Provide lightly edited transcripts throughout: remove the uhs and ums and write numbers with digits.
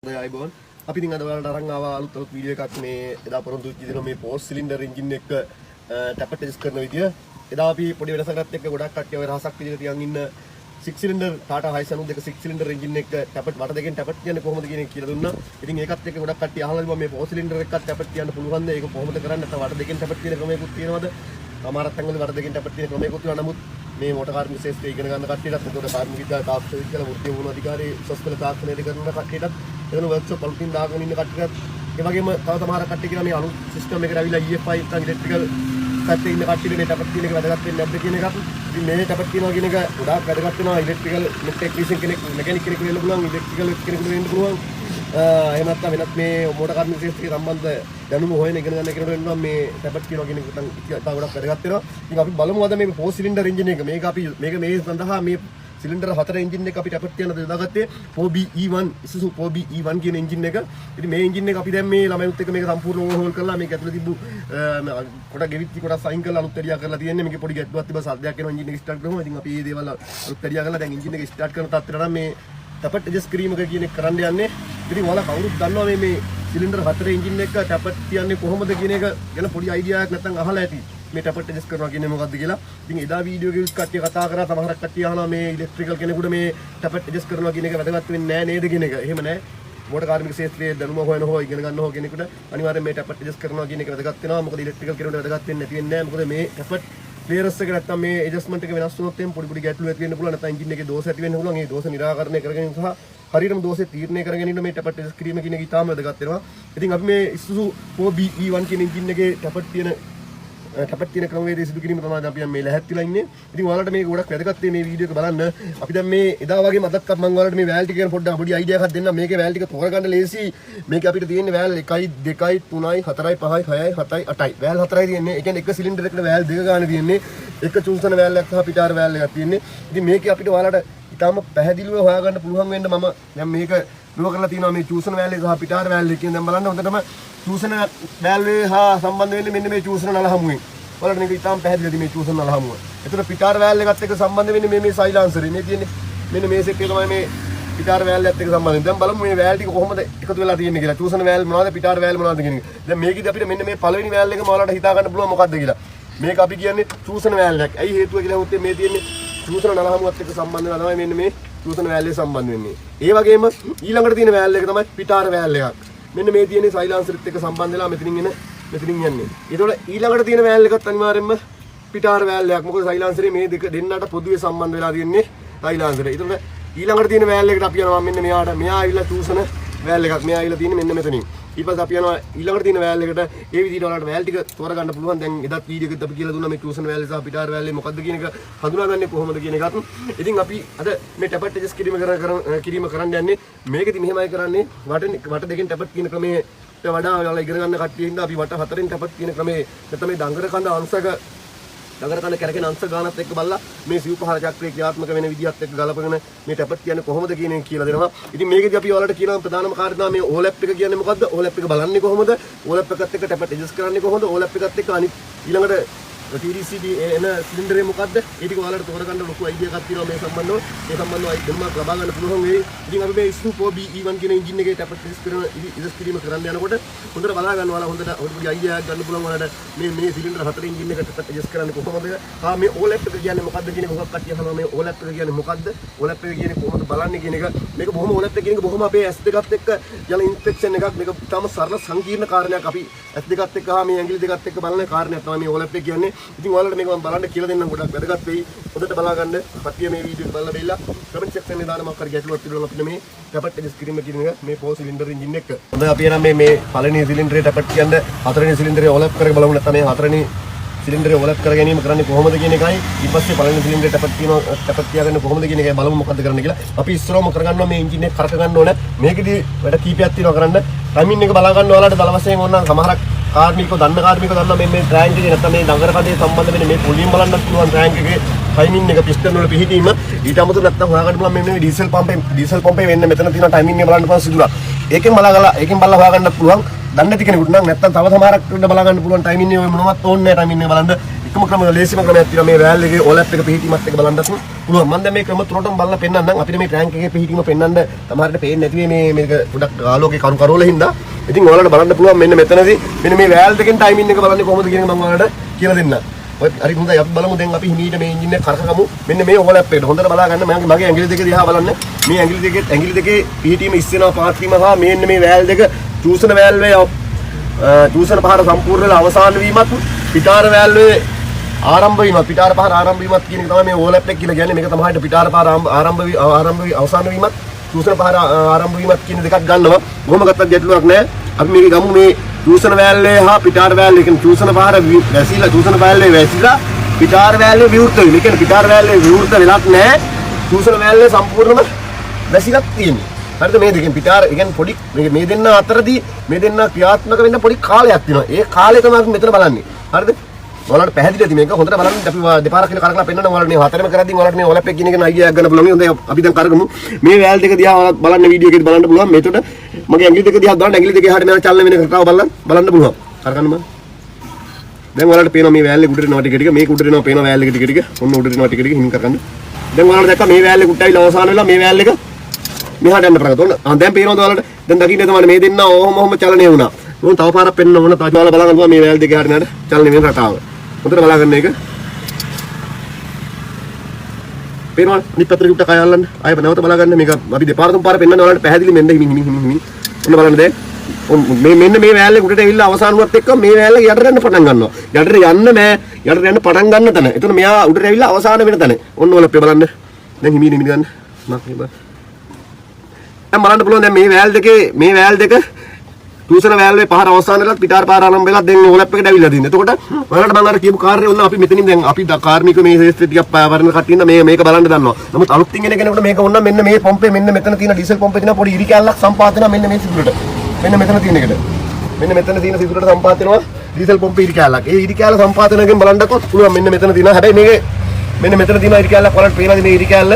අයිබෝන් අපි ඉතින් අද ඔයාලට අරන් ආවා අලුත් වීඩියෝ එකක් මේ එදා පොරොන්දු වෙච්ච දින මේ පෝස්ට් සිලින්ඩර් එන්ජින් එක ටැප් ටෙස්ට් කරන විදිය. එදා අපි පොඩි වෙනසකට එක්ක ගොඩක් කට්ටිය ඔය රහසක් විදිහට තියන් ඉන්න 6 cylinder Tata Hiace 92 6 cylinder engine එක ටැප් වට දෙකෙන් ටැප් කියන්නේ කොහොමද කියන එක කියලා දුන්නා. ඉතින් ඒකත් එක්ක ගොඩක් කට්ටිය අහලා තිබුණා මේ පෝස්ට් සිලින්ඩර් එකත් ටැප් කියන්න පුළුවන්ද? ඒක කොහොමද කරන්නේ? නැත්නම් වට දෙකෙන් ටැප් කියන ක්‍රමයකුත් තියෙනවද? අමාරත් අංගවල වට දෙකෙන් ටැප් කියන ක්‍රමයකුත් තියෙනවා. නමුත් මේ මෝටර් කාර්මික ශාස්ත්‍රය ඉගෙන ගන්න කට්ටියටත් ඒකට කාර්මික විද්‍යාව තාක්ෂණික විද්‍යාව වෘත්තීය වුණ අධිකාරී සොස්කල තාක්ෂණයේදී කරන කට්ටියටත් එතන වර්ක්ෂොප් වලින් දාගෙන ඉන්න කට්ටියටත් ඒ වගේම තව සමහර කට්ටිය කියලා මේ අලුත් සිස්ටම් එකට ඇවිල්ලා EFI නැත්නම් ඉලෙක්ට්‍රිකල් පැත්තේ ඉන්න කට්ටියට මේ ටැප් කියන එක වැදගත් වෙන්නේ නැද්ද කියන එකත් ඉතින් මේ ටැප් කියනවා කියන එක ගොඩාක් වැදගත් වෙනවා ඉලෙක්ට්‍රිකල් ටෙක්නීෂියන් කෙනෙක් මෙකැනික් කෙනෙක් වෙන්න පුළුවන් ඉලෙක්ට්‍රිකල් කෙනෙකුට වෙන්න පුළුවන් එහෙම නැත්නම් වෙනත් මේ මෝටර් කාර්මික ශාස්ත්‍රය සම්බන්ධ දැනුම හොයන ඉගෙන ගන්න කෙනෙකුට වෙනවා මේ ටැප් කියනවා කියන එක ඉතින් ගොඩක් වැදගත් වෙනවා ඉතින් අපි බලමු අද මේ 4 සිලින්ඩර් එන්ජින් එක මේක මේ සඳහා මේ සිලින්ඩර් 4 එන්ජින් එක අපි ටැප් තියන දාගත්තේ 4BE1 Isuzu 4BE1 කියන එන්ජින් එක. ඉතින් මේ එන්ජින් එක අපි දැන් මේ ළමයිත් එක්ක මේක සම්පූර්ණ ඕවර්හෝල් කරලා මේක ඇතුලේ තිබ්බු කොට ගෙවිච්ච කොට සයින් කරලා අලුත් එරියා කරලා තියෙන්නේ. මේකේ පොඩි ගැටලුවක් තිබ්බා සද්දයක් එනවා එන්ජින් එක ස්ටාර්ට් කරනවා. ඉතින් අපි මේ දේවල් අලුත් එරියා කරලා දැන් එන්ජින් එක ස්ටාර්ට් කරන තත්ත්වයට නම් මේ ටැප් ඇඩ්ජස්ට් කිරීම කියන එක කරන්න යන්නේ. ඉතින් ඔයාලා කවුරුත් දන්නවා මේ සිලින්ඩර් 4 එන්ජින් එක ටැප් තියන්නේ කොහොමද කියන එක ගැන පොඩි අයිඩියා එකක් නැත්නම් අහලා ඇති. මේ ටැප් ඇඩ්ජස්ට් කරනවා කියන්නේ මොකක්ද කියලා. ඉතින් එදා වීඩියෝ එකේ කට්ටිය කතා කරා සමහරක් කට්ටිය අහනවා මේ ඉලෙක්ට්‍රිකල් කෙනෙකුට මේ ටැප් ඇඩ්ජස්ට් කරනවා කියන එක වැදගත් වෙන්නේ නැහැ නේද කියන එක. එහෙම නැහැ. මෝටර් කාර්මික ශාස්ත්‍රයේ දැනුම හොයන හෝ ඉගෙන ගන්න හෝ කෙනෙකුට අනිවාර්යෙන් මේ ටැප් ඇඩ්ජස්ට් කරනවා කියන එක වැදගත් වෙනවා. මොකද ඉලෙක්ට්‍රිකල් කෙනෙකුට වැදගත් වෙන්නේ නැති වෙන්නේ නැහැ. මොකද මේ ටැප් ක්ලියරන්ස් එක නැත්තම් මේ ඇඩ්ජස්ට්මන්ට් එක වෙනස් වුණොත් එම් පොඩි ගැටලු ඇති වෙන්න පුළුවන්. නැත්නම් එන්ජින් එකේ දෝෂ ඇති වෙන්න පුළුවන්. ඒ දෝෂ නිරාකරණය කරගෙන සහ හරියටම දෝෂේ තීරණය කරගෙන ඉන්න මේ ටැප් ඇඩ්ජස්ට් කිරීම කියන එක ඉතාම වැදගත් වෙනවා. ඉතින් අපි මේ Isuzu 4BE1 කියන එන්ජින් එකේ ටැප් තියෙන ක්‍රමවේදය සිදු කිරීම තමයි අපි මේ ලැහැත්තිලා ඉන්නේ. ඉතින් ඔයාලට මේක ගොඩක් වැදගත් මේ වීඩියෝ එක බලන්න. අපි දැන් මේ එදා වගේ මතක් මම ඔයාලට මේ වෑල් ටික ගැන පොඩ්ඩක් පොඩි අයිඩියා එකක් දෙන්නම්. මේකේ වෑල් ටික තෝරගන්න ලේසි. මේක අපිට තියෙන්නේ වෑල් 1 2 3 4 5 6 7 8යි. වෑල් 4යි තියෙන්නේ. ඒ කියන්නේ එක සිලින්ඩර් එකකට වෑල් දෙක ගන්න තියෙන්නේ. එක චූසන වෑල් එකක් සහ පිටාර වෑල් එකක් තියෙන්නේ. ඉතින් මේකේ අපිට ඔයාලට ඉතාලම පැහැදිලිව හොයාගන්න පුළුවන් වෙන්න මම දැන් මේක දුව කරලා තියෙනවා මේ චූසන වෑල් එක සහ පිටාර වෑල් එක කියන දැන් බලන්න හොඳටම චූසන වෑල් එක හා සම්බන්ධ වෙන්නේ මෙන්න මේ චූසන නල හමුවෙන්. ඔයාලට මේක ඉතාලම පැහැදිලිද මේ චූසන නල හමුව. ඒතර පිටාර වෑල් එකත් එක්ක සම්බන්ධ වෙන්නේ මේ සයිලන්සරේ. මේ තියෙන්නේ මෙන්න මේ සෙට් එක තමයි මේ පිටාර වෑල් එකත් එක්ක සම්බන්ධ වෙන්නේ. දැන් බලමු මේ වෑල් ටික කොහොමද එකතු වෙලා තියෙන්නේ කියලා. චූසන වෑල් මොනවද පිටාර වෑල් මොනවද කියන එක. දැන් මේකෙදි අපිට මෙන්න මේ පළවෙනි වෑල් එකම ඔයාලට හිතා ගන්න පුළුවන් මොකක්ද කියලා. මේක අපි කියන්නේ චූසන වෑල් එකක්. ඇයි හේතුව කියලා හොත්තේ මේ තියෙන්නේ චූසන නල හමුවත් එක්ක සම්බන්ධ වෙනවා තමයි මෙන්න මේ චූසන වෑල් එක සම්බන්ධ වෙන්නේ. ඒ වගේම ඊළඟට තියෙන වෑල් එක තමයි පිටාර වෑල් එකක්. මෙන්න මේ තියෙන්නේ සයිලන්සර්ත් එක්ක සම්බන්ධ වෙලා මෙතනින් යන්නේ. ඒතකොට ඊළඟට තියෙන වෑල් එකත් අනිවාර්යයෙන්ම පිටාර වෑල් එකක්. මොකද සයිලන්සරේ මේ දෙක දෙන්නට පොදුවේ සම්බන්ධ වෙලා තියෙන්නේ සයිලන්සරේ. ඒතකොට ඊළඟට තියෙන වෑල් එකට අපි යනවා මෙන්න මෙයා ආවිල්ලා චූසන වෑල් එකක්. මෙයා ආවිල්ලා තියෙන්නේ මෙන්න මෙතනින්. ඊට පස්සේ අපි යනවා ඊළඟට තියෙන වෑල් එකට ඒ විදිහට ඔයාලට වෑල් ටික තෝරගන්න පුළුවන්. දැන් එදත් වීඩියෝ එකත් අපි කියලා දුන්නා මේ චූසන වෑල් සහ පිටාර වෑල් එක මොකද්ද කියන එක හඳුනාගන්නේ කොහොමද කියන එකත්. ඉතින් අපි අද මේ ටැප් ඇඩ්ජස්ට් කිරීම කරන්න යන්නේ. මේකෙදි මෙහෙමයි කරන්නේ වට දෙකෙන් ටැප් කියන ක්‍රමයට වඩා ඔයාලා ඉගෙන ගන්න කට්ටිය ඉඳලා අපි වට හතරෙන් ටැප් කියන ක්‍රමයේ නැත්නම් මේ දඟර කඳ අංශක දඟර කඳ කැරකෙන අංශ ගානත් එක්ක බලලා මේ සිව්පහර චක්‍රයේ ක්‍රියාත්මක වෙන විදිහත් එක්ක ගලපගෙන මේ ටැප් කියන්නේ කොහොමද කියන එක කියලා දෙනවා. ඉතින් මේකෙදි අපි ඔයාලට කියනවා ප්‍රධානම කාර්යය තමයි මේ ඕලැප් එක කියන්නේ මොකද්ද? ඕලැප් එක බලන්නේ කොහොමද? ඕලැප් එකත් එක්ක ටැප් ඇඩ්ජස්ට් කරන්නේ කොහොමද? ඕලැප් එකත් එක්ක අනිත් ඊළඟට TDCD එන සිලින්ඩරේ මොකද්ද? ඒ ටික ඔයාලට තෝරගන්න ලොකු අයිඩියා එකක් තියෙනවා මේ සම්බන්ධව. ඒ සම්බන්ධව අයිඩියාවක් ලබා ගන්න පුළුවන් වෙයි. ඉතින් අපි මේ Isuzu 4BE1 කියන එන්ජින් එකේ ටැප් ඇඩ්ජස්ට් කිරීම කරන්න යනකොට හොඳට බලා ගන්න ඔයාලා හොඳට පොඩි අයිඩියා එකක් ගන්න පුළුවන් ඔයාලට මේ සිලින්ඩර 4 එන්ජින් එකට ටැප් ඇඩ්ජස්ට් කරන්නේ කොහොමද? මේ ඕලැප් එක කියන්නේ මොකද්ද කියන එක මොකක් කට්ටිය අහනවා මේ ඕලැප් එක කියන්නේ මොකද්ද? ඕලැප් එක කියන්නේ කොහොමද බලන්නේ කියන එක. මේක බොහොම ඕලැප් එක කියන එක බොහොම අපේ S2 එකත් එක්ක යන ඉන්ස්පෙක්ෂන් එකක්. මේක තාම සරල සංකීර්ණ කාරණයක්. අපි S2 එකත් එක්ක හා මේ ඇඟිලි දෙකත් එක්ක බලන කාරණයක් තමයි මේ ඕලැප් එක කියන්නේ. ඉතින් ඔයාලට මේක බලන්න කියලා දෙන්නම් ගොඩක් වැදගත් වෙයි. හොඳට බලා ගන්න. කට්ටිය මේ වීඩියෝ එක බලලා බෙල්ලා කමෙන්ට් සෙක්ෂන් එකේ දාන්න මොකක් හරි ගැටලුවක් තිබුණොත් අපිට මේ ටැප් ඇඩ්ජස්ට් කිරීම කියන එක මේ 4 සිලින්ඩර් එන්ජින් එක. හොඳයි අපි එනම් මේ පළවෙනි සිලින්ඩරේ ටැප් කියන්නේ හතරවෙනි සිලින්ඩරේ ඕලැප් කරගෙන බලමු. නැත්නම් මේ හතරවෙනි සිලින්ඩරේ ඕලැප් කර ගැනීම කරන්නේ කොහොමද කියන එකයි. ඊට පස්සේ පළවෙනි සිලින්ඩරේ ටැප් තියාගන්න කොහොමද කියන එකයි බලමු මොකද්ද කරන්න කියලා. අපි ඉස්සරවම කරගන්නවා මේ එන්ජින් එක කරක ගන්න ඕන. මේකෙදි වැඩ කීපයක් තියෙනවා කරන්න. ටයිමින් එක බලා ගන්න ඔයාලට දල වශයෙන් ඕනනම් සමහරක් කාර්මිකව දන්න මේ ට්‍රෑන්ක් එකේ නැත්නම් මේ දඟර කඩේ සම්බන්ධ වෙන මේ පොලියම් බලන්නත් පුළුවන් ට්‍රෑන්ක් එකේ ටයිමින් එක පිස්ටන් වල පිහිටීම ඊට අමතරව නැත්නම් හොයාගන්න පුළුවන් මේ ඩීසල් පම්පේ වෙන්න මෙතන තියෙන ටයිමින් එක බලන්න පුළුවන් සිදුරක්. ඒකෙන් බලලා හොයාගන්න පුළුවන්. දන්නේ නැති කෙනෙකුට නම් නැත්නම් තව සමහරක් බලා ගන්න පුළුවන් ටයිමින් එක මොනවත් ඕනේ නැහැ ටයිමින් එක බලන්න. එකම ක්‍රම ලේසිම ක්‍රමයක් තියෙනවා මේ වැල් එකේ ඕලැප් එක පිහිටීමත් එක බලන්නත් පුළුවන්. මම දැන් මේ ක්‍රම තුනටම බලලා පෙන්නන්නම්. අපිට මේ ටැංක් එකේ පිහිටීම පෙන්නන්න සමහරට පේන්නේ නැති වෙයි මේක ගොඩක් ආලෝකේ කරු කරවල හින්දා. ඉතින් ඔයාලට බලන්න පුළුවන් මෙන්න මෙතනදී මෙන්න මේ වැල් දෙකෙන් ටයිමින් එක බලන්නේ කොහොමද කියන එක මම ඔයාලට කියලා දෙන්නම්. ඔය හරි හොඳයි අපි බලමු දැන් අපි හිමීට මේ එන්ජින් එක කරකවමු. මෙන්න මේ ඕලැප් එකට හොඳට බලා ගන්න. මගේ ඇඟිලි දෙක දිහා බලන්න. මේ ඇඟිලි දෙකේ පිහිටීම ඉස්සෙනවා පාත්වීම සහ මෙන්න මේ වැල් දෙක චූසන වැල්වේ චූසන පහර සම්පූර්ණ වෙලා අවසන් වීමත් පිටාර වැල්වේ ආරම්භ වීමත් පිටාර පහර ආරම්භ වීමත් කියන එක තමයි මේ ඕලැප් එක කියලා කියන්නේ. මේක තමයි පිටාර පහර ආරම්භ අවසන් වීමත් චූසන පහර ආරම්භ වීමත් කියන දෙකක් ගන්නවා. කොහොම ගත්තත් ගැටලුවක් නැහැ. අපි මේක ගමු මේ චූසන වැල්වේ හා පිටාර වැල්වේ කියන චූසන පහර වැසිලා චූසන වැල්වේ වැසිලා පිටාර වැල්වේ විවෘත වෙනවා. ඒ කියන්නේ පිටාර වැල්වේ විවෘත වෙලක් නැහැ. චූසන වැල්වේ සම්පූර්ණම වැසිලක් තියෙනවා. හරිද? මේ දෙකෙන් පිටාර ඒ කියන්නේ පොඩි මේ දෙන්න අතරදී මේ දෙන්න ක්‍රියාත්මක වෙන්න පොඩි කාලයක් තියෙනවා. ඒ කාලය තමයි අපි මෙතන බලන්නේ. හරිද? ඔයාලට පැහැදිලිද මේක හොඳට බලන්න අපි දෙපාරක් කියලා කරකලා පෙන්නනවා. ඔයාලට මේ හතරම කරද්දී ඔයාලට මේ ඕලැප් එක කියන එක අයිඩියා එකක් ගන්න පුළුවන්. හොඳයි අපි දැන් කරගමු. මේ වැල් දෙක දිහා ඔයාලත් බලන්න වීඩියෝ එකේදී බලන්න පුළුවන්. මේකට මගේ ඇඟිලි දෙක දිහා බලන්න ඇඟිලි දෙකේ එහාට මෙහාට චලන වෙන කතාව බලන්න පුළුවන්. කරගන්න මම. දැන් ඔයාලට පේනවා මේ වැල් එක උඩට එනවා ටික ටික. මේක උඩට එනවා පේනවා වැල් එක ටික ටික. ඔන්න උඩට එනවා ටික ටික හිමින් කරගන්න. දැන් ඔයාලට දැක්කා මේ වැල් එක උඩට ඇවිල්ලා අවසන් වෙලා මේ වැල් එක මෙහාට යන්න පටන් ගත්තා. ඔන්න දැන් පේනවද ඔයාලට? දැන් දකින්න තමයි මේ දෙන්න ඔහොම චලනය වුණා. උන් තව පාරක් පෙන්නන්න ඕන. තව ඔයාලා බලන්න පුළුවන් මේ වැල් දෙක එහාට මෙහාට චලනය වෙන රටාව. හොඳට බලාගන්න එක. පේනවද? අනිත් පැත්තට උඩට කය අල්ලන්න. ආයෙ නැවත බලාගන්න මේක අපි දෙපාර තුන් පාර පෙන්නන්න ඔයාලට පැහැදිලි මෙන්න හිමින්. ඔන්න බලන්න දැන්. මෙන්න මේ වැල් එක උඩට ඇවිල්ලා අවසන් වුණත් එක්ක මේ වැල් එක යටට යන්න පටන් ගන්නවා. යටට යන්න බෑ. යටට යන්න පටන් ගන්න තැන. එතන මෙයා උඩට ඇවිල්ලා අවසන් වෙන තැන. ඔන්න ඔයාලා බලන්න. දැන් හිමින් ගන්න. දැන් බලන්න පුළුවන් දැන් මේ වැල් දෙක චූසන වැල්වේ පහර අවසන් වෙලත් පිටාර පාර ආරම්භ වෙලත් දැන් ඕලැප් එකට ඇවිල්ලා තියෙනවා. එතකොට ඔයාලට මම අර කියපු කාර්යය වුණා අපි මෙතනින් දැන් අපි කාර්මික මේ ශේෂ්ත්‍රය ටිකක් වරන කට්ටිය ඉන්න මේක බලන්න දන්නවා. නමුත් අලුත්ින් එන කෙනෙකුට මේක වුණා මෙන්න මේ පොම්පේ මෙන්න මෙතන තියෙන ඩීසල් පොම්පේ තියෙන පොඩි ඉරි කැල්ලක් සම්පාත වෙනවා මෙන්න මේ සිදුරට. මෙන්න මෙතන තියෙන එකට. මෙන්න මෙතන තියෙන සිදුරට සම්පාත වෙනවා ඩීසල් පොම්පේ ඉරි කැල්ලක්. ඒ ඉරි කැල්ල සම්පාත වෙනකන් බලන්නකො පුළුවන් මෙන්න මෙතන තියෙනවා. හැබැයි මේකේ මෙන්න මෙතන තියෙන ඉරි කැල්ලක් වලට පේනවාද මේ ඉරි කැල්ල?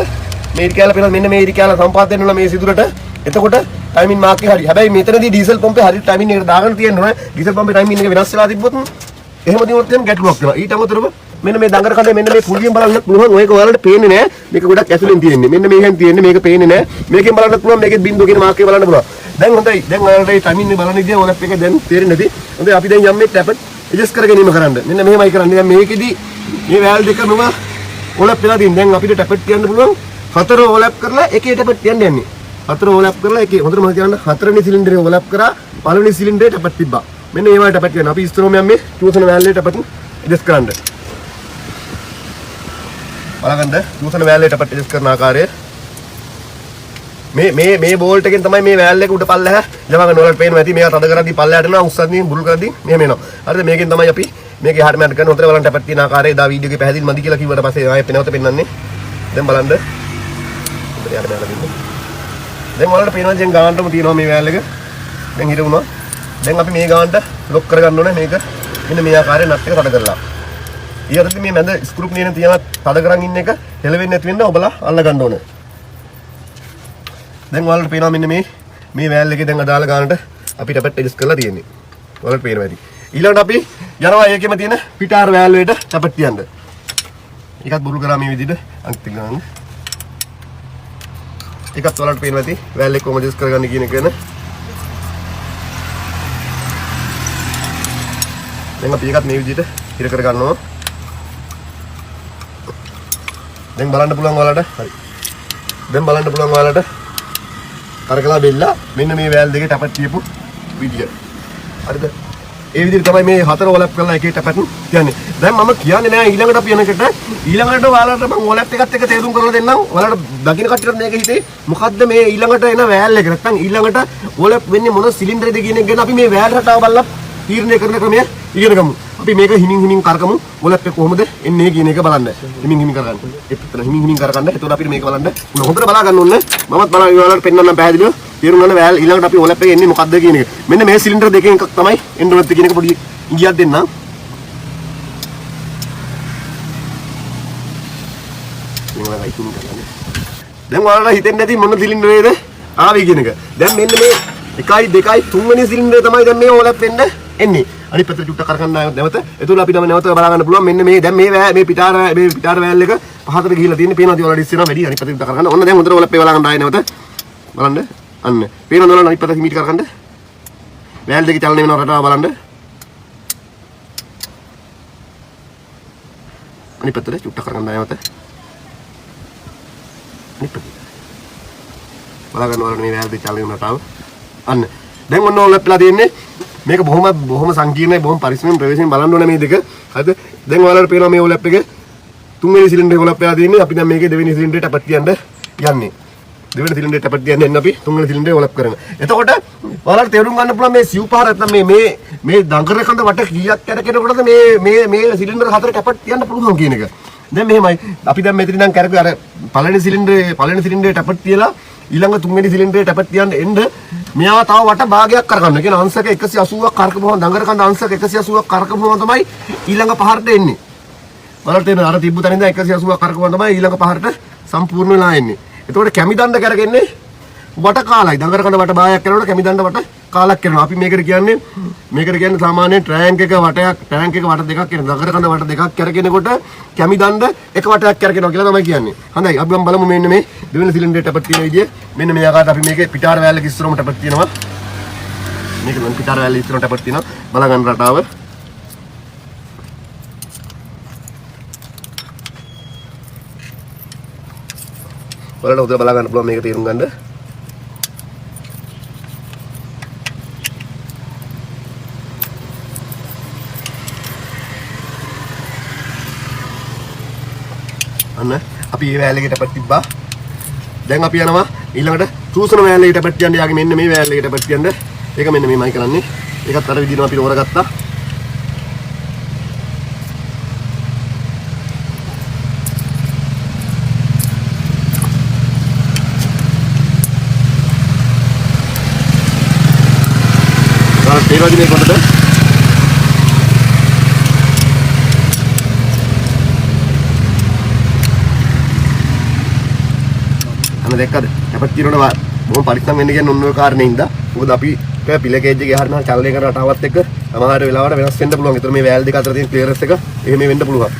මේ ඉරි කැල්ල පේනවාද? මෙන්න මේ ඉරි කැල්ල සම්පාත වෙනවා මේ සිදුරට. එතකොට ටයිමින් මාක් එක හරි. හැබැයි මෙතනදී ඩීසල් පම්පේ හරි ටයිමින් එකට දාගන්න තියෙන්න ඕනේ. ඩීසල් පම්පේ ටයිමින් එක වෙනස් වෙලා තිබ්බොත් එහෙම දිනුවොත් එහෙම ගැටලුවක් වෙනවා. ඊට අමතරව මෙන්න මේ දඟර කඩේ මෙන්න මේ පුලියෙන් බලන්න පුළුවන්. ඔයක ඔයාලට පේන්නේ නැහැ. මේක ගොඩක් ඇතුලෙන් තියෙන්නේ. මෙන්න මේකෙන් තියෙන්නේ. මේක පේන්නේ නැහැ. මේකෙන් බලන්න පුළුවන්. මේකෙත් බින්දුව කියන මාක් එක බලන්න පුළුවන්. දැන් හොඳයි. දැන් ඔයාලට මේ ටයිමින් එක බලන්න ඉතින් ඕලැප් එක දැන් තේරෙන්නේ නැති. හොඳයි අපි දැන් යම් මේ ටැප් ඇඩ්ජස්ට් කර ගැනීම කරන්න. මෙන්න මෙහෙමයි කරන්නේ. දැන් මේකෙදි මේ වැල් දෙකම ඕලැප් වෙලා තියෙන. දැන් අපිට ටැප් තියන්න පුළුවන්. හතර ඕලැප් කරලා එකේ ටැප් තියන්න යන්නේ. හතර ඕලැප් කරලා එකේ හොඳට මම කියන්න හතරවෙනි සිලින්ඩරේ ඕලැප් කරා පළවෙනි සිලින්ඩරේ ටැප් තිබ්බා. මෙන්න මේ වගේ ටැප් කරනවා. අපි ඉස්තරෝම යන්නේ චූසන වැල්ලේ ටැප් ඇඩ්ජස්ට් කරන්න. බලගන්න චූසන වැල්ලේ ටැප් ඇඩ්ජස්ට් කරන ආකාරය. මේ බෝල්ට් එකෙන් තමයි මේ වැල් එක උඩ පල්ලෙහා යවගන්න. ඔයාලට පේනවා ඇති මේක තද කරද්දී පල්ලෙහාට යනවා උස්සද්දී බුරුල් කරද්දී මෙහෙම එනවා. හරිද? මේකෙන් තමයි අපි මේක එහාට මෙහාට කරන හොඳට බලන්න ටැප් තියෙන ආකාරය දා වීඩියෝ එකේ පැහැදිලි මදි කියලා කිව්වට පස්සේ ආයෙත් නැවත පෙන්නන්නේ. දැන් බලන්න. දැන් ඔයාලට පේනවා දැන් ගානටම තියෙනවා මේ වැල් එක. දැන් හිර වුණා. දැන් අපි මේ ගානට ලොක් කරගන්න ඕනේ මේක. මෙන්න මේ ආකාරයෙන් නට් එක තද කරලා. ඊයරදී මේ මැද ස්ක්‍රූප් නියන තියෙන තද කරන් ඉන්න එක හෙලවෙන්නේ නැති වෙන්න ඔබලා අල්ල ගන්න ඕනේ. දැන් ඔයාලට පේනවා මෙන්න මේ වැල් එකේ දැන් අදාළ ගානට අපි ටැප් ඇඩ්ජස්ට් කරලා තියෙන්නේ. ඔයාලට පේනවා ඇති. ඊළඟට අපි යනවා ඒකෙම තියෙන පිටාර වැල් වලට ටැප් තියන්න. ඒකත් බුරු කරා මේ විදිහට අන්තිම ගන්න. ඒකත් ඔයාලට පේනවා ඇති වැල් එක කොහොමද ඇඩ්ජස්ට් කරගන්නේ කියන එක ගැන. දැන් අපි ඒකත් මේ විදිහට හිර කර ගන්නවා. දැන් බලන්න පුළුවන් ඔයාලට. හරි. දැන් බලන්න පුළුවන් ඔයාලට කරකලා බෙල්ලා මෙන්න මේ වැල් දෙකේ ටැප් තියපු විදිය. හරිද? ඒ විදිහට තමයි මේ හතර ඕලැප් කරලා එකේ ටැප් කියන්නේ. දැන් මම කියන්නේ නෑ ඊළඟට අපි යනකොට ඊළඟට ඔයාලට මම ඕලැප් එකත් එක්ක තේරුම් කරලා දෙන්නම්. ඔයාලට දකින්න කට්ටියට මේක හිතේ මොකද්ද මේ ඊළඟට එන වැල් එක නැත්නම් ඊළඟට ඕලැප් වෙන්නේ මොන සිලින්ඩරේද කියන එක ගැන අපි මේ වැල් රටාව බලලා තීරණය කරන ක්‍රමය ඉගෙන ගමු. අපි මේක හිමින් කරකමු. ඕලැප් එක කොහොමද එන්නේ කියන එක බලන්න. හිමින් කරගන්න. එතන හිමින් කරගන්න. එතකොට අපිට මේක බලන්න හොඳට බලා ගන්න ඕනේ. මමත් බලලා ඔයාලට පෙන්නන්නම් පැහැදිලිව. තේරුම් ගන්න වැල් ඊළඟට අපි ඕලැප් එකේ එන්නේ මොකද්ද කියන එක. මෙන්න මේ සිලින්ඩර් දෙකෙන් එකක් තමයි එන්න ඕනත් කියන එක පොඩි ඉඟියක් දෙන්න. දැන් ඔයාලට හිතෙන්නේ නැති මොන සිලින්ඩරේද ආවේ කියන එක. දැන් මෙන්න මේ 1 2 3 වෙනි සිලින්ඩරේ තමයි දැන් මේ ඕලැප් වෙන්න එන්නේ. අනිත් පැත්තට චුට්ටක් කරගන්න නැවත. එතකොට අපිට නැවත බලා ගන්න පුළුවන් මෙන්න මේ දැන් මේ පිටාර වෑල් එක පහතට ගිහිලා තියෙන්නේ පේනවාද ඔයාලට ඉස්සෙනවා වැඩි අනිත් පැත්තට කරගන්න. ඔන්න දැන් හොඳට ඔලප්පේ බලා ගන්න ආයෙ නැවත. බලන්න. අන්න. පේනවද ඔයාලට අනිත් පැත්තට මීට් කරගන්න. වෑල් දෙකේ චලනය වෙනවා රටාව බලන්න. අනිත් පැත්තට චුට්ටක් කරගන්න නැවත. අනිත් පැත්තට. බලා ගන්න ඔයාලට මේ වෑල් දෙකේ චලනය වෙන රටාව. අන්න. දැන් ඔන්න ඔලප්පලා තියෙන්නේ. මේක බොහොම සංකීර්ණයි බොහොම පරිස්සමෙන් ප්‍රවේශයෙන් බලන්න ඕනේ මේ දෙක. හරිද? දැන් ඔයාලට පේනවා මේ ඔලප් එක තුන්වෙනි සිලින්ඩරේ ඔලප් එකලා තියෙන්නේ. අපි දැන් මේකේ දෙවෙනි සිලින්ඩරේට අපත් තියන්න යන්නේ. දෙවෙනි සිලින්ඩරේට අපත් තියන්න එන්න අපි තුන්වෙනි සිලින්ඩරේ ඔලප් කරන. එතකොට ඔයාලට තේරුම් ගන්න පුළුවන් මේ සිව් පාර නැත්නම් මේ දඟර කඳ වට කීයක් කැරකෙනකොටද මේ සිලින්ඩර හතරට අපත් තියන්න පුළුවන් කියන එක. දැන් මෙහෙමයි. අපි දැන් මෙතන ඉඳන් කැරකුවේ අර පළවෙනි සිලින්ඩරේට අපත් තියලා ඊළඟ තුන්වෙනි සිලින්ඩරේට අපත් තියන්න එන්න මෙයා තව වට භාගයක් කරගන්න. කියන අංශක 180ක් කරකවම දඟර කඳ අංශක 180ක් කරකවම තමයි ඊළඟ පහරට එන්නේ. බලන්න තේරෙන අර තිබ්බ තැන ඉඳන් 180ක් කරකවම තමයි ඊළඟ පහරට සම්පූර්ණ වෙලා එන්නේ. එතකොට කැමි දණ්ඩ කරගෙන්නේ වට කාලයි. දඟර කඳ වට භාගයක් කරනකොට කැමි දණ්ඩ වට කාලක් කරනවා. අපි මේකට කියන්නේ සාමාන්‍යයෙන් ට්‍රෑන්ක් එක වට දෙකක් කියන දඟර කඳ වට දෙකක් කරගෙනකොට කැමි දණ්ඩ එක වටයක් කරගෙනවා කියලා තමයි කියන්නේ. හොඳයි අපි බලමු මෙන්න මේ දෙවෙනි සිලින්ඩරේට අපත් තියෙන විදිය. මෙන්න මේ ආකාරයට අපි මේකේ පිටාර වෑල්ලක ඉස්සරහට අපත් තියෙනවා. මේක නම් පිටාර වෑල්ල ඉස්සරහට අපත් තියෙනවා. බලා ගන්න රටාව. ඔයාලට උදේ බලා ගන්න පුළුවන් මේක තේරුම් ගන්න. අන්න අපි මේ වෑල්ලකට අපත් තිබ්බා. දැන් අපි යනවා ඊළඟට චූසන වෑල්ලකට අපත් යන්න යාගේ මෙන්න මේ වෑල්ලකට අපත් යන්න. ඒක මෙන්න මේමයි කරන්නේ. ඒකත් අර විදිහම අපි තෝරගත්තා. තේරෙනවද මේ කොටද? අන්න දැක්කද? අපිට තියෙනවා බොහොම පරිස්සම් වෙන්න කියන්නේ ඔන්න ඔය කාරණේ ඉඳලා. මොකද අපි පිළ ගේජ් එකේ හරියට චලනය කරන රටාවත් එක්ක සමහර වෙලාවට වෙනස් වෙන්න පුළුවන්. ඒතර මේ වෑල් දෙක අතර තියෙන ක්ලියරන්ස් එක එහෙම වෙන්න පුළුවන්.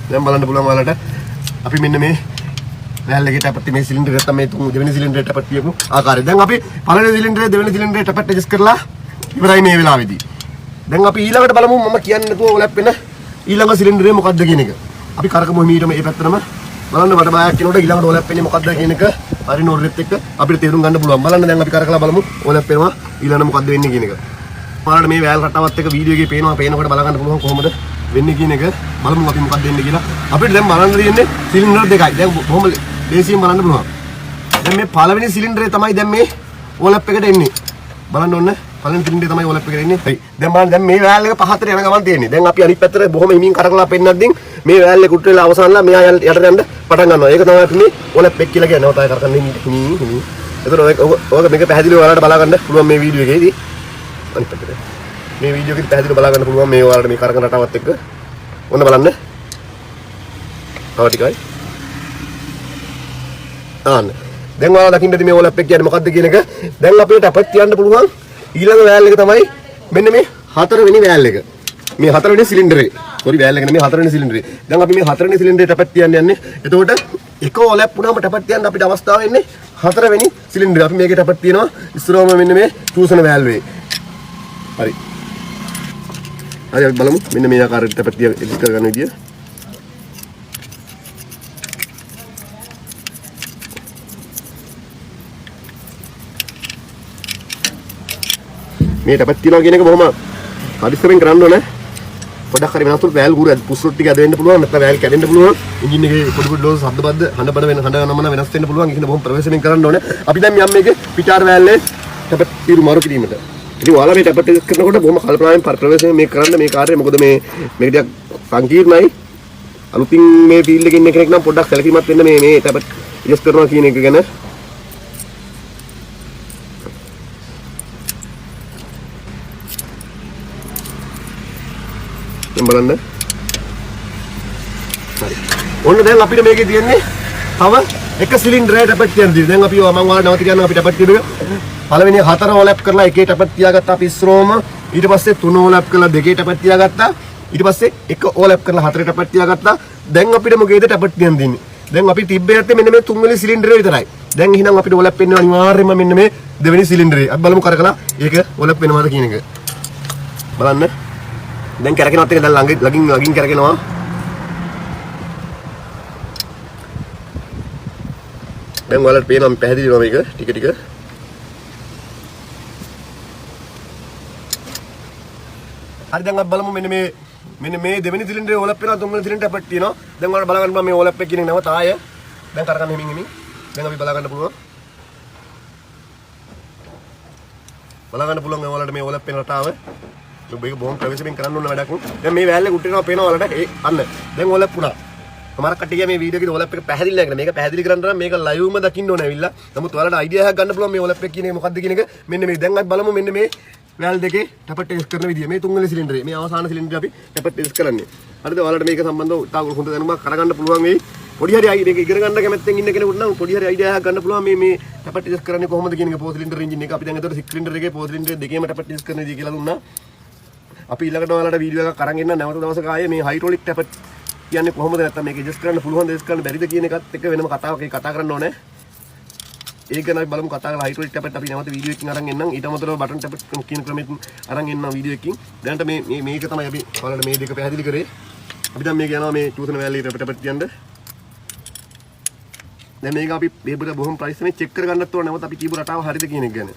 දැන් බලන්න පුළුවන් ඔයාලට අපි මෙන්න මේ වෑල් එකේ අපිට මේ සිලින්ඩර් එක තමයි දෙවෙනි සිලින්ඩරේට අපිට තියපු ආකාරය. දැන් අපි පළවෙනි සිලින්ඩරේ දෙවෙනි සිලින්ඩරේට අපිට ඇඩ්ජස්ට් කරලා ඉවරයි මේ වෙලාවේදී. දැන් අපි ඊළඟට බලමු මම කියන්නේ නැතුව ඔලප් වෙන ඊළඟ සිලින්ඩරේ මොකක්ද කියන එක. අපි කරකමු මීටම මේ පැත්තටම බලන්න වට බායක් කියනකොට ඊළඟට ඔලප් වෙන්නේ මොකක්ද කියන එක හරි නෝරෙත් එක්ක අපිට තේරුම් ගන්න පුළුවන්. බලන්න දැන් අපි කරකලා බලමු ඔලප් වෙනවා ඊළඟට මොකක්ද වෙන්නේ කියන එක. බලන්න මේ වෑල් රටාවත් එක්ක වීඩියෝ එකේ පේනකොට බල ගන්න පුළුවන් කොහොමද වෙන්නේ කියන එක. බලමු අපි මොකක්ද වෙන්නේ කියලා. අපිට දැන් බලන්න තියෙන්නේ සිලින්ඩර් දෙකයි. දැන් කොහොම දේශියෙන් බලන්න පුළුවන්. දැන් මේ පළවෙනි සිලින්ඩරේ තමයි දැන් මේ ඔලප් එකට එන්නේ. බලන්න ඕන පළවෙනි සිලින්ඩරේ තමයි ඔලප් එකට එන්නේ. හරි. දැන් බලන්න දැන් මේ වෑල් එක පහතට යන ගමන් තියෙන්නේ. දැන් අපි අනිත් පැත්තට බොහොම හිමින් කරකලා පෙන්නද්දී මේ වෑල් එක උඩට වෙලා අවසන්ලා මෙයා යට යන්න පටන් ගන්නවා. ඒක තමයි අපි මේ ඔලප් එක කියලා කියන්නේ. ඔතන කරකන්නේ හිමි. එතකොට ඔයක මේක පැහැදිලිව ඔයාලට බලා ගන්න පුළුවන් මේ වීඩියෝ එකේදී. අනිත් පැත්තට. මේ වීඩියෝ එකේදී පැහැදිලිව බලා ගන්න පුළුවන් මේ ඔයාලට මේ කරකන රටාවත් එක්ක. ඔන්න බලන්න. තව ටිකයි. ආන්න. දැන් ඔයාලා දකින්නදී මේ ඔලප් එක කියන්නේ මොකක්ද කියන එක. දැන් අපිට අපත් තියන්න පුළුවන් ඊළඟ වෑල් එක තමයි මෙන්න මේ හතරවෙනි වෑල් එක. මේ හතරවෙනි සිලින්ඩරේ. සෝරි වෑල් එක නෙමෙයි හතරවෙනි සිලින්ඩරේ. දැන් අපි මේ හතරවෙනි සිලින්ඩරේට අපත් තියන්න යන්නේ. එතකොට එක ඔලප් වුණාම අපත් තියන්න අපිට අවස්ථාව වෙන්නේ හතරවෙනි සිලින්ඩරේ. අපි මේකට අපත් තියනවා ඉස්සරහම මෙන්න මේ චූසන වෑල් වේ. හරි. හරි අපි බලමු මෙන්න මේ ආකාරයට අපත් තිය එඩිට් කරගන්න විදිය. මේ ටපත් තියනවා කියන එක බොහොම පරිස්සමෙන් කරන්න ඕනේ. පොඩක් හරි වෙනස්තුත් වෑල් ගුරු පුස්රුත් ටික අද වෙන්න පුළුවන්. නැත්නම් වෑල් කැඩෙන්න පුළුවන්. එන්ජින් එකේ පොඩි පොඩි ලෝස් ශබ්ද බද්ද හඬ බඩ වෙන හඬ නමන වෙනස් වෙන්න පුළුවන්. ඒක බොහොම ප්‍රවේශමෙන් කරන්න ඕනේ. අපි දැන් යම් මේකේ පිටාර වෑල්ලේ ටපත් తీරු මාරු කිරීමට. ඉතින් ඔයාලා මේ ටපත් එක කරනකොට බොහොම කල්පනාවෙන් ප්‍රවේශමෙන් මේක කරන්න මේ කාර්යය. මොකද මේක ටිකක් සංකීර්ණයි. අලුතින් මේ ෆීල්ඩ් එකේ ඉන්න කෙනෙක් නම් පොඩ්ඩක් සැලකිලිමත් වෙන්න මේ ටපත් ඇඩ්ජස්ට් කරනවා කියන එක ගැන. බලන්න. හරි. ඔන්න දැන් අපිට මේකේ තියෙන්නේ තව එක සිලින්ඩරයකට අපිට තියන්න තියෙනවා. දැන් අපි මම ඔයාලට නැවත කියනවා අපිට අපිට තිබෙන පළවෙනි 4 ඕලැප් කරලා එකේ ටැපට් තියාගත්තා අපි ඉස්සරෝම. ඊට පස්සේ 3 ඕලැප් කරලා දෙකේ ටැපට් තියාගත්තා. ඊට පස්සේ එක ඕලැප් කරලා 4 ටැපට් තියාගත්තා. දැන් අපිට මොකේද ටැපට් තියන් දෙන්නේ. දැන් අපි තිබ්බේ නැත්තේ මෙන්න මේ තුන්වෙනි සිලින්ඩරේ විතරයි. දැන් එහෙනම් අපිට ඕලැප් වෙන්න අනිවාර්යයෙන්ම මෙන්න මේ දෙවෙනි සිලින්ඩරේ. අපි බලමු කරකලා ඒක ඕලැප් වෙනවද කියන එක. බලන්න. දැන් කරකිනවත් එක දැන් ළඟින් කරකිනවා. දැන් ඔයාලට පේනවා පැහැදිලිවම මේක ටික ටික. හරි දැන් අපි බලමු මෙන්න මේ දෙවෙනි සිලින්ඩරේ ඕලැප් වෙනවා තුන්වෙනි සිලින්ඩරේ ටැපට් තියෙනවා. දැන් ඔයාලට බලා ගන්න පුළුවන් මේ ඕලැප් එක කියන එක නැවත ආය. දැන් කරගන්න හිමින්. දැන් අපි බලා ගන්න පුළුවන්. බලා ගන්න පුළුවන් ඔයාලට මේ ඕලැප් වෙන රටාව. මේක බොහොම ප්‍රවේශයෙන් කරන්න ඕන වැඩක්. දැන් මේ වැල්ලේ උට්ටිනවා පේනවා ඔයාලට. අන්න. දැන් ඕලැප් වුණා. සමහර කට්ටිය මේ වීඩියෝ එකේ ඕලැප් එක පැහැදිලි නැහැ. මේක පැහැදිලි කරන්න නම් මේක ලයිව්ම දකින්න ඕනේ ඇවිල්ලා. නමුත් ඔයාලට අයිඩියා එකක් ගන්න පුළුවන් මේ ඕලැප් එක කියන එක මොකක්ද කියන එක. මෙන්න මේ දැන් අපි බලමු මෙන්න මේ වැල් දෙකේ ටැපට් ටෙස්ට් කරන විදිය. මේ තුන්වෙනි සිලින්ඩරේ මේ අවසාන සිලින්ඩරේ අපි ටැපට් ටෙස්ට් කරන්නේ. හරිද? ඔයාලට මේක සම්බන්ධව තාම හොඳ දැනුමක් කරගන්න පුළුවන් වෙයි. පොඩි හරි මේක ඉගෙන ගන්න කැමැත්තෙන් ඉන්න කෙනෙකුට නම් පොඩි හරි අයිඩියා එකක් ගන්න පුළුවන් මේ ටැපට් ටෙස්ට් කරන්නේ කොහොමද කියන එක. පෝ සිලින්ඩර් එන්ජින් එක අපි දැන් එතකොට 6 සිලින්ඩර් එකේ පෝ සිලින්ඩර් දෙකේම ටැපට් ටෙස්ට් කරන විදිය කියලා දුන්නා. අපි ඊළඟට ඔයාලට වීඩියෝ එකක් අරන් එන්න නැවත දවසක ආයේ මේ හයිඩ්‍රොලික් ටැපට් කියන්නේ කොහොමද නැත්නම් මේක ඇඩ්ජස්ට් කරන්න පුළුවන්ද ඇඩ්ජස්ට් කරන්න බැරිද කියන එකත් එක්ක වෙනම කතාවක් කතා කරන්න ඕනේ. ඒක ගැන අපි බලමු කතා කරලා හයිඩ්‍රොලික් ටැපට් අපි නැවත වීඩියෝ එකකින් අරන් එන්නම්. ඊට අමතරව බටන් ටැපට් කියන ක්‍රමෙත් අරන් එන්නම් වීඩියෝ එකකින්. දැනට මේක තමයි අපි ඔයාලට මේ දෙක පැහැදිලි කරේ. අපි දැන් මේක යනවා මේ චූසන වැලේ ටැපට් කියන්න. දැන් මේක අපි මේකට බොහොම ප්‍රයිස් චෙක් කර ගන්නත් ඕන නැවත අපි කීප රටාව හරිද කියන එක ගැන.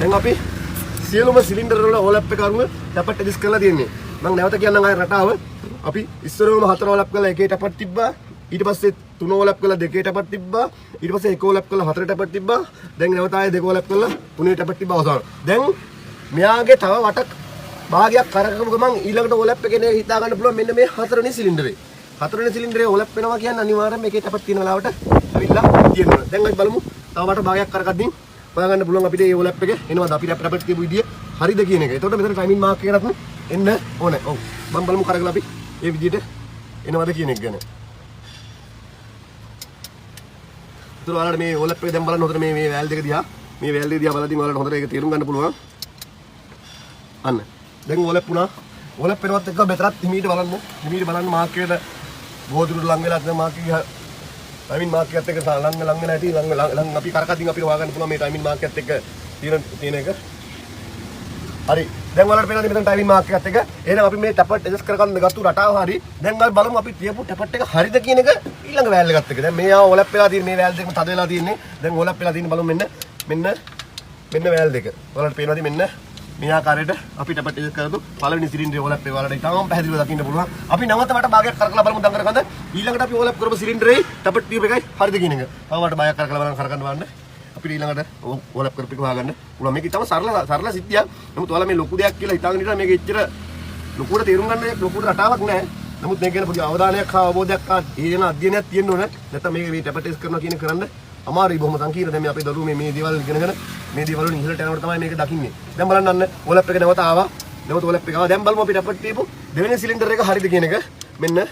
දැන් අපි සියලුම සිලින්ඩර් වල ඕලැප් එක අරුව ටැපට් ඇඩ්ජස්ට් කරලා තියෙන්නේ. මම නැවත කියන්නම් ආය රටාව. අපි ඉස්සරවම 4 ඕලැප් කරලා එකේ ටැපට් තිබ්බා. ඊට පස්සේ 3 ඕලැප් කරලා දෙකේ ටැපට් තිබ්බා. ඊට පස්සේ 1 ඕලැප් කරලා 4 ටැපට් තිබ්බා. දැන් නැවත ආය 2 ඕලැප් කරලා 3 ටැපට් තිබ්බා අවසන්. දැන් මෙයාගේ තව වටක් භාගයක් කරකවපු ගමන් ඊළඟට ඕලැප් එකේ නේ හිතා ගන්න පුළුවන් මෙන්න මේ 4 වෙනි සිලින්ඩරේ. 4 වෙනි සිලින්ඩරේ ඕලැප් වෙනවා කියන්නේ අනිවාර්යයෙන්ම එකේ ටැපට් තියෙන වෙලාවට අවිල්ලා තියෙනවා. දැන් අපි බලමු තව වට භාගයක් කරකද්දී හොයාගන්න පුළුවන් අපිට මේ ඕලැප් එක එනවාද අපි ටැපට් කියපු විදිය හරිද කියන එක. එතකොට මෙතන ටයිමින් මාක් එකකට එන්න ඕනේ. ඔව්. මම බලමු කරගලා අපි මේ විදියට එනවාද කියන එක ගැන. ඒතර ඔයාලට මේ ඕලැප් එක දැන් බලන්න හොඳට මේ වැල් දෙක දිහා මේ වැල් දෙක දිහා බලද්දී ඔයාලට හොඳට ඒක තේරුම් ගන්න පුළුවන්. අන්න. දැන් ඕලැප් වුණා. ඕලැප් වෙනවත් එක්ක මෙතරත් හිමීට බලන්න. හිමීට බලන්න මාක් එකට බොහෝ දුරට ලං වෙලා නැත්නම් මාක් එක ටයිමින් මාක් එකත් එක්ක ලං වෙලා ඇති ලං අපි කරකදින් අපිට හොයාගන්න පුළුවන් මේ ටයිමින් මාක් එකත් එක්ක තියෙන එක. හරි. දැන් ඔයාලට පේනවාද මෙතන ටයිමින් මාක් එකත් එක්ක. එහෙනම් අපි මේ ටැපට් ඇඩ්ජස්ට් කරගන්න ගත්තු රටාව හරි. දැන් අපි බලමු අපි තියපු ටැපට් එක හරිද කියන එක ඊළඟ වැල් එකත් එක්ක. දැන් මේ ආ ඕලැප් වෙලා තියෙන මේ වැල් දෙකම තද වෙලා තියෙන්නේ. දැන් ඕලැප් වෙලා තියෙන බලමු මෙන්න වැල් දෙක. ඔයාලට පේනවාද මෙන්න මේ ආකාරයට අපි ටැපට් ඇඩ්ජස්ට් කරද්දී පළවෙනි සිලින්ඩරේ ඕලැප් එක ඔයාලට ඉතාලම පැහැදිලිව දකින්න පුළුවන්. අපි නැවත වට භාගයක් කරකලා බලමු දැන් කරගන්න. ඊළඟට අපි ඕලැප් කරපු සිලින්ඩරේ ටැපට් ටියුබ් එකයි හරිද කියන එක. තව වට භාගයක් කරකලා බලන්න. අපිට ඊළඟට ඕලැප් කරපු එක හොයාගන්න පුළුවන්. මේක ඉතාලම සරල සිද්ධියක්. නමුත් ඔයාලා මේ ලොකු දෙයක් කියලා හිතාගෙන ඉන්නවා මේක එච්චර ලොකුට තේරුම් ගන්න ලොකුට රටාවක් නැහැ. නමුත් මේක ගැන පොඩි අවධානයක් හා අවබෝධයක් හා ඒන අධ්‍යයනයක් තියෙන්න ඕන. නැත්නම් මේක මේ ටැපට් ටෙස්ට් කරනවා කියන කරන්න අමාරුයි බොහොම සංකීර්ණ. දැන් මේ අපේ දරුවෝ මේ දේවල් ඉගෙනගෙන මේ දේවල් වලින් ඉහළට යනකොට තමයි මේක දකින්නේ. දැන් බලන්න අන්න ඕලැප් එක නැවත ආවා. නැවත ඕලැප් එක ආවා. දැන් බලමු අපි ටැපට් තියපු දෙවෙනි සිලින්ඩර් එක හරිද කියන එක. මෙන්න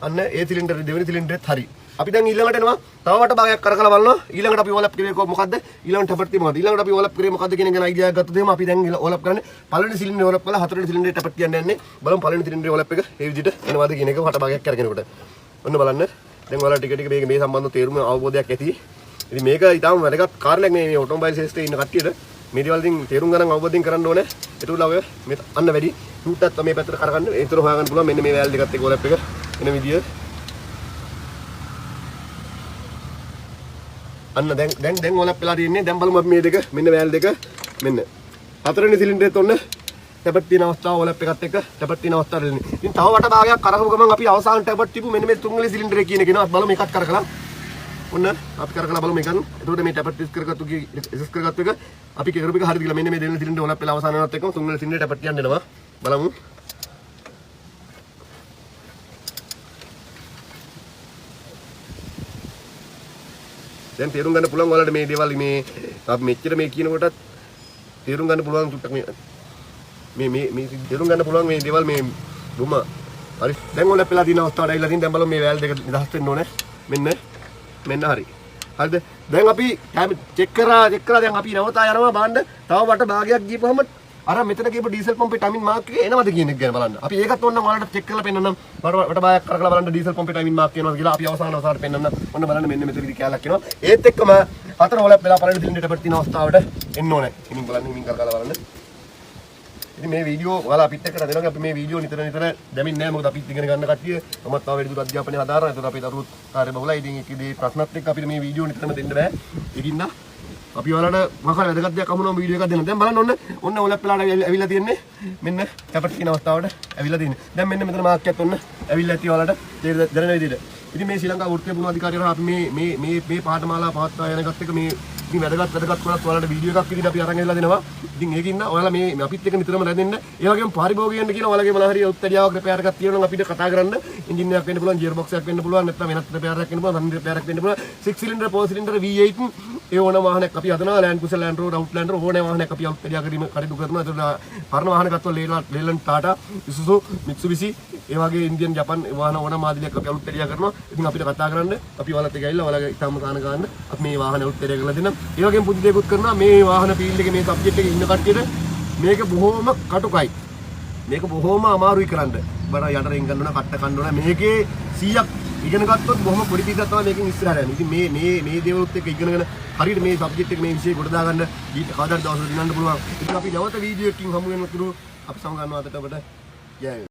අන්න ඒ සිලින්ඩර් දෙවෙනි සිලින්ඩරෙත් හරි. අපි දැන් ඊළඟට එනවා තව වට භාගයක් කරකලා බලනවා. ඊළඟට අපි ඕලැප් කරේ මොකද්ද? ඊළඟට ටැපට් තියමු මොකද්ද? ඊළඟට අපි ඕලැප් කරේ මොකද්ද කියන එක ගැන අයිඩියා එකක් ගත්තොත් එහෙම අපි දැන් ඕලැප් කරන්නේ පළවෙනි සිලින්ඩරේ ඕලැප් කරලා හතරවෙනි සිලින්ඩරේ ටැපට් කියන්න යන්නේ. බලමු පළවෙනි සිලින්ඩරේ ඕලැප් එක ඒ විදිහට එනවාද කියන එක වට භාගයක් කරගෙනකොට. ඔන්න බලන්න. දැන් ඔයාලා ටික ටික මේ සම්බන්ධ තේරුම අවබෝධයක් ඇති. ඉතින් මේක ඊටාම වැදගත් කාරණයක් මේ ඔටෝමොබයිල් ශාස්ත්‍රයේ ඉන්න කට්ටියට මේ දේවල් ඉතින් තේරුම් ගන්න අවබෝධයෙන් කරන්න ඕනේ. ඒතුළු ඔය මේ අන්න වැඩි ටූට්ටත් මේ පැත්තට කරගන්න. ඒතර හොයාගන්න පුළුවන් මෙන්න මේ වැල් දෙකත් එක්ක ඕලැප් එක එන විදිය. අන්න දැන් ඕලැප් වෙලා තියෙන්නේ. දැන් බලමු අපි මේ දෙක මෙන්න වැල් දෙක මෙන්න හතරවෙනි සිලින්ඩරේත් ඔන්න ටැපට් තියෙන අවස්ථාව ඕලැප් එකත් එක්ක ටැපට් තියෙන අවස්ථාව දෙන්නේ. ඉතින් තව වට භාගයක් කරකවපු ගමන් අපි අවසාන ටැපට් තිබු මෙන්න මේ තුන්වෙනි සිලින්ඩරේ කියන එක නවා. බලමු මේකත් කරකලා. ඔන්න අපි කරකලා බලමු මේකන්. එතකොට මේ ටැපට් ටෙස්ට් කරගත්තු එක අපි කරපු එක හරිද කියලා මෙන්න මේ දෙවෙනි සිලින්ඩරේ ඕලැප් වෙලා අවසාන වෙනවත් එක්කම තුන්වෙනි සිලින්ඩරේ ටැපට් යන්න එනවා. බලමු. දැන් තේරුම් ගන්න පුළුවන් ඔයාලට මේ දේවල් මේ අපි මෙච්චර මේ කියනකොටත් තේරුම් ගන්න පුළුවන් තුට්ටක් මේ තේරුම් ගන්න පුළුවන් මේ දේවල් මේ බොම හරි. දැන් ඔය ලැප්පලා තියෙන අවස්ථාවට ඇවිල්ලා තියෙන. දැන් බලමු මේ වැල් දෙක නිදහස් වෙන්න ඕනේ. මෙන්න හරි. හරිද? දැන් අපි චෙක් කරා දැන් අපි නවතා යනවා බලන්න. තව වට භාගයක් ගියපුවම අර මෙතන කියපු ඩීසල් පම්පේ ටයිමින් මාක් එක එනවද කියන එක ගැන බලන්න. අපි ඒකත් ඕනනම් ඔයාලට චෙක් කරලා පෙන්නන්නම්. වට භාගයක් කරලා බලන්න ඩීසල් පම්පේ ටයිමින් මාක් වෙනවද කියලා අපි අවසානට පෙන්නන්න. ඔන්න බලන්න මෙන්න මෙතනදී කැලක් එනවා. ඒත් එක්කම හතර ඔලක් වෙලා පළවෙනි සිලින්ඩරයට පිට තියෙන අවස්ථාවට එන්න ඕනේ. ඉතින් බලන්න හිමින් කරලා බලන්න. ඉතින් මේ වීඩියෝ ඔයාලා අපිත් එක්ක රැඳෙනවා. අපි මේ වීඩියෝ නිතර දැමින් නැහැ. මොකද අපිත් ඉගෙන ගන්න කට්ටිය මමත් තව වැඩිදුර අධ්‍යාපනය හදාරන. ඒතකොට අපේ දරුවෝ කාර්ය බහුලයි. ඉතින් ඒකේ ප්‍රශ්නත් එක්ක අපිට මේ වීඩියෝ නිතරම දෙන්න බෑ. ඒකින්ද අපි ඔයාලට මොකක්ද වැදගත් දෙයක් අමුණම වීඩියෝ එකක් දෙන්න. දැන් බලන්න ඔන්න ඔලක් වෙලාට ඇවිල්ලා තියෙන්නේ. මෙන්න කැපට තියෙන අවස්ථාවට ඇවිල්ලා තියෙන්නේ. දැන් මෙන්න මෙතන මාක් එකක් ඔන්න ඇවිල්ලා ඇති ඔයාලට දැනෙන විදිහට. ඉතින් මේ ශ්‍රී ලංකා වෘත්තීය පුහුණු අධිකාරියවරු අපි මේ පාඨමාලා පවත්වා යනකත් එක මේ ඉතින් වැදගත් කොටස් ඔයාලට වීඩියෝ එකක් විදිහට අපි අරන් එලා දෙනවා. ඉතින් ඒකින්ද ඔයාලා මේ අපිත් එක්ක නිතරම රැඳෙන්න. ඒ වගේම පාරිභෝගිකයන්ට කියන ඔයාලගේ මොනවා හරි උත්තරියාවක් රිපෙයාර් එකක් තියෙනවා නම් අපිට කතා කරන්න. එන්ජින් එකක් වෙන්න පුළුවන්, ගියර් බොක්ස් එකක් වෙන්න පුළුවන්, නැත්නම් වෙනත් රිපෙයාර් එකක් වෙන්න පුළුවන්, රිපෙයාර් එකක් වෙන්න පුළුවන්. 6 සිලින්ඩර්, 4 සිලින්ඩර් V8 ඒ ඕන වාහනයක් අපි හදනවා. ලෑන්ඩ් කුසල්, ලෑන්ඩ් රෝඩ්, අවුට්ලෑන්ඩර් ඕනේ වාහනයක් අපි උත්තරියා කිරීම කටයුතු කරනවා. ඒතකොට පරණ වාහන ගත්තොත් ලේලන්ඩ් ටාටා, ඉසුසු, මිත්සුබිසි ඒ වගේ ඉන්දියන්, ජපන් වාහන ඕන මාදිලියක් අපි උත්තරියා කරනවා. ඉතින් අපිට කතා කරන්න. අපි ඔයාලත් එක්ක ඇවිල්ලා ඔයාලගේ ඉතාම ගාන ගන්න අපි මේ වාහන උත්තරියා කරලා දෙන්නම්. ඒ වගේම පුදු දෙයක් කරනවා. මේ වාහන ෆීල්ඩ් එකේ මේ සබ්ජෙක්ට් එකේ ඉන්න කට්ටියට මේක බොහොම කටුකයි. මේක බොහොම අමාරුයි කරන්න. බර යට රෙන් ගන්න ඕන, කට්ට කන්න ඕන. මේකේ 100ක් ඉගෙන ගත්තොත් බොහොම පොඩි පිටක් තමයි මේකෙන් ඉස්සරහට යන්නේ. ඉතින් මේ දේවලුත් එක්ක ඉගෙනගෙන හරියට මේ සබ්ජෙක්ට් එක මේ විෂය කොට දාගන්න ඊට කවදාද දවසට දිනන්න පුළුවන්. ඉතින් අපි නැවත වීඩියෝ එකකින් හමු වෙනතුරු අපි සමගන්නවා අදට ඔබට ජය වේවා.